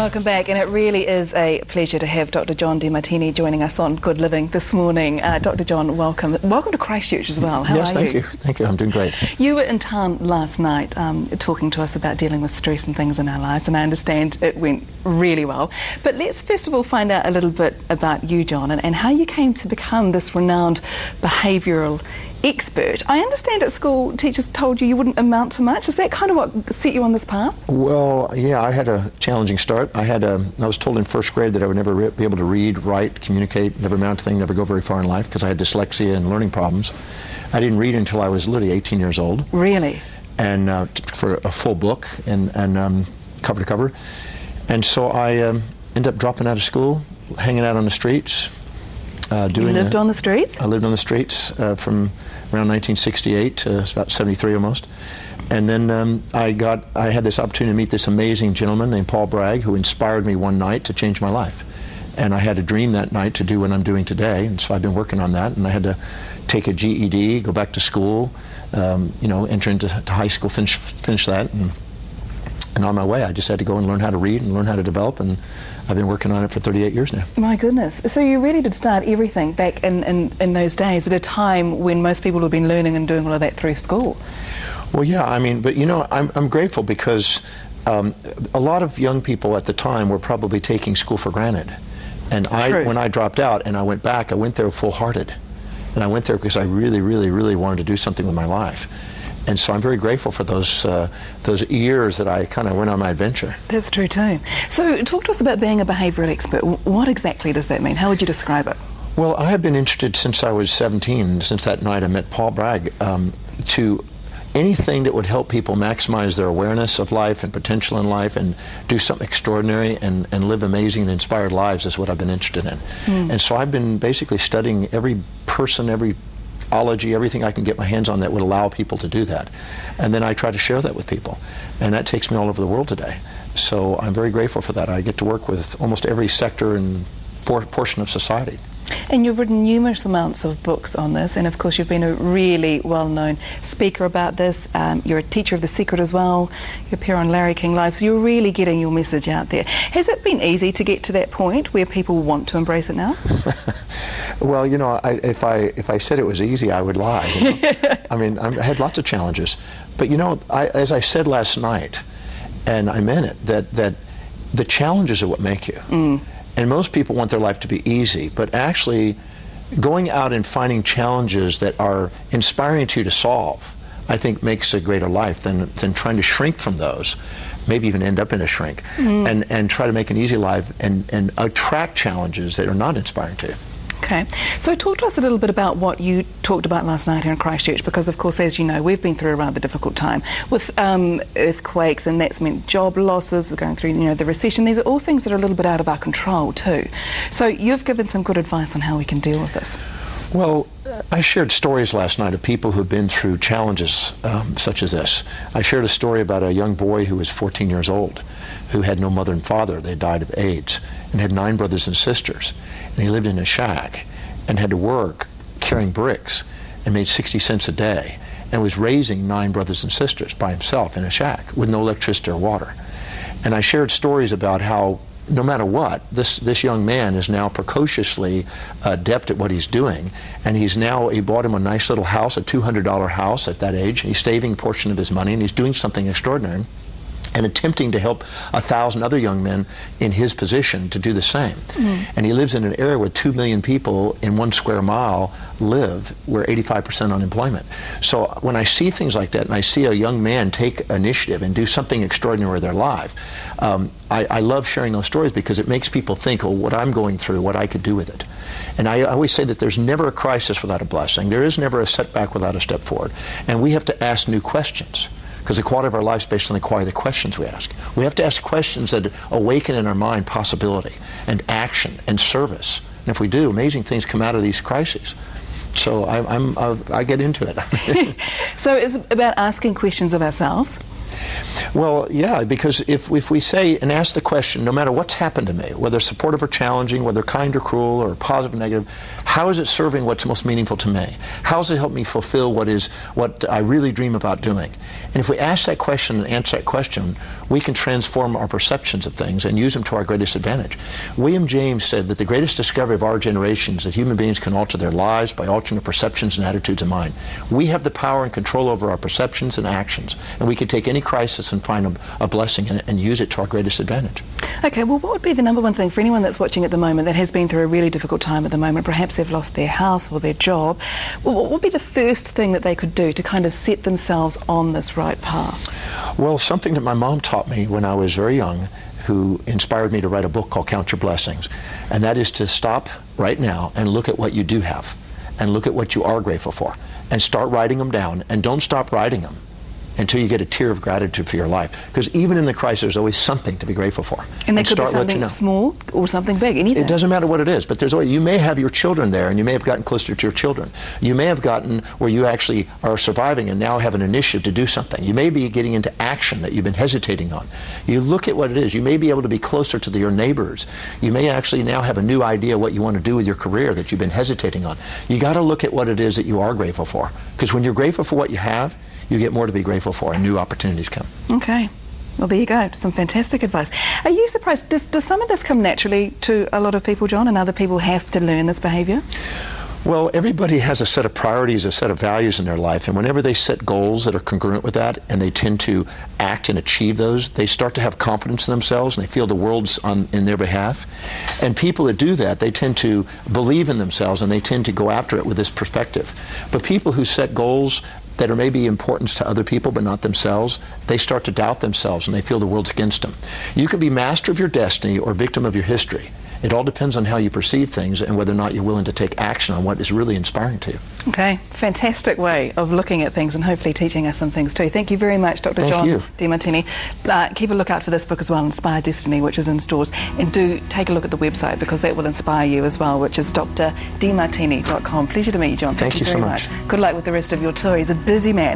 Welcome back, and it really is a pleasure to have Dr John Demartini joining us on Good Living this morning. Dr John, welcome. Welcome to Christchurch as well. How are you? Yes, thank you. Thank you. I'm doing great. You were in town last night talking to us about dealing with stress and things in our lives, and I understand it went really well. But let's first of all find out a little bit about you, John, and how you came to become this renowned behavioural expert. I understand at school teachers told you wouldn't amount to much. Is that kind of what set you on this path? Well, yeah, I had a challenging start. I was told in first grade that I would never be able to read, write, communicate, never amount to anything, never go very far in life because I had dyslexia and learning problems. I didn't read until I was literally 18 years old. Really? And for a full book and cover to cover. And so I ended up dropping out of school, hanging out on the streets. You lived on the streets? I lived on the streets from around 1968 to about 73 almost. And then I had this opportunity to meet this amazing gentleman named Paul Bragg, who inspired me one night to change my life. And I had a dream that night to do what I'm doing today, and so I've been working on that. And I had to take a GED, go back to school, enter into high school, finish that, and on my way I just had to go and learn how to read and learn how to develop, and I've been working on it for 38 years now. My goodness. So you really did start everything back in those days at a time when most people have been learning and doing all of that through school. Well, yeah, I mean, but I'm grateful because a lot of young people at the time were probably taking school for granted. And when I dropped out and I went back, I went there full-hearted. And I went there because I really, really, really wanted to do something with my life. And so I'm very grateful for those years that I kind of went on my adventure. That's true too. So talk to us about being a behavioural expert. What exactly does that mean? How would you describe it? Well, I have been interested since I was 17, since that night I met Paul Bragg, to anything that would help people maximize their awareness of life and potential in life and do something extraordinary and live amazing and inspired lives is what I've been interested in. And so I've been basically studying every person, every ology, everything I can get my hands on that would allow people to do that. And then I try to share that with people. And that takes me all over the world today. So I'm very grateful for that. I get to work with almost every sector and portion of society. And you've written numerous amounts of books on this, and of course you've been a really well-known speaker about this. You're a teacher of The Secret as well. You appear on Larry King Live, so you're really getting your message out there. Has it been easy to get to that point where people want to embrace it now? Well, if I said it was easy, I would lie. I mean, I had lots of challenges. But as I said last night, and I meant it, that the challenges are what make you. And most people want their life to be easy, but actually going out and finding challenges that are inspiring to you to solve, I think makes a greater life than trying to shrink from those, maybe even end up in a shrink, and try to make an easy life and attract challenges that are not inspiring to you. Okay, so talk to us a little bit about what you talked about last night here in Christchurch, because of course, as you know, we've been through a rather difficult time with earthquakes, and that's meant job losses. We're going through, the recession. These are all things that are a little bit out of our control too. So you've given some good advice on how we can deal with this. Well, I shared stories last night of people who've been through challenges such as this. I shared a story about a young boy who was 14 years old, who had no mother and father. They died of AIDS, and had 9 brothers and sisters. And he lived in a shack and had to work carrying bricks and made 60 cents a day and was raising 9 brothers and sisters by himself in a shack with no electricity or water. And I shared stories about how no matter what, this young man is now precociously adept at what he's doing, and he bought him a nice little house, a $200 house at that age, and he's saving a portion of his money, and he's doing something extraordinary and attempting to help 1,000 other young men in his position to do the same. And he lives in an area where 2 million people in 1 square mile live, where 85% unemployment. So when I see things like that, and I see a young man take initiative and do something extraordinary with their life, I love sharing those stories because it makes people think, oh, what I'm going through, what I could do with it. And I always say that there's never a crisis without a blessing. There is never a setback without a step forward. And we have to ask new questions, because the quality of our life is based on the quality of the questions we ask. We have to ask questions that awaken in our mind possibility and action and service. And if we do, amazing things come out of these crises. So I get into it. So it's about asking questions of ourselves, Well, yeah, because if we say and ask the question, no matter what's happened to me, whether supportive or challenging, whether kind or cruel or positive or negative, how is it serving what's most meaningful to me? How does it help me fulfill what I really dream about doing? And if we ask that question and answer that question, we can transform our perceptions of things and use them to our greatest advantage. William James said that the greatest discovery of our generation is that human beings can alter their lives by altering their perceptions and attitudes of mind. We have the power and control over our perceptions and actions, and we can take any crisis and find a blessing in it and use it to our greatest advantage. Okay, well, what would be the number one thing for anyone that's watching at the moment that has been through a really difficult time at the moment? Perhaps they've lost their house or their job. What would be the first thing that they could do to kind of set themselves on this right path? Well, something that my mom taught me when I was very young, who inspired me to write a book called Count Your Blessings, and that is to stop right now and look at what you do have and look at what you are grateful for and start writing them down, and don't stop writing them until you get a tear of gratitude for your life. Because even in the crisis, there's always something to be grateful for. And that could be something small or something big, anything. It doesn't matter what it is, but there's always, you may have your children there, and you may have gotten closer to your children. You may have gotten where you actually are surviving and now have an initiative to do something. You may be getting into action that you've been hesitating on. You look at what it is. You may be able to be closer to your neighbors. You may actually now have a new idea what you want to do with your career that you've been hesitating on. You got to look at what it is that you are grateful for. Because when you're grateful for what you have, you get more to be grateful for, and new opportunities come. Okay. Well, there you go. Some fantastic advice. Are you surprised? Does some of this come naturally to a lot of people, John, and other people have to learn this behaviour? Well, everybody has a set of priorities, a set of values in their life, and whenever they set goals that are congruent with that and they tend to act and achieve those, they start to have confidence in themselves and they feel the world's in their behalf. And people that do that, they tend to believe in themselves and they tend to go after it with this perspective. But people who set goals that are maybe important to other people but not themselves, they start to doubt themselves and they feel the world's against them. You can be master of your destiny or victim of your history. It all depends on how you perceive things and whether or not you're willing to take action on what is really inspiring to you. Okay, fantastic way of looking at things and hopefully teaching us some things too. Thank you very much, Dr. John Demartini. Keep a lookout for this book as well, Inspire Destiny, which is in stores. And do take a look at the website because that will inspire you as well, which is drdemartini.com. Pleasure to meet you, John. Thank you so very much. Good luck with the rest of your tour. He's a busy man.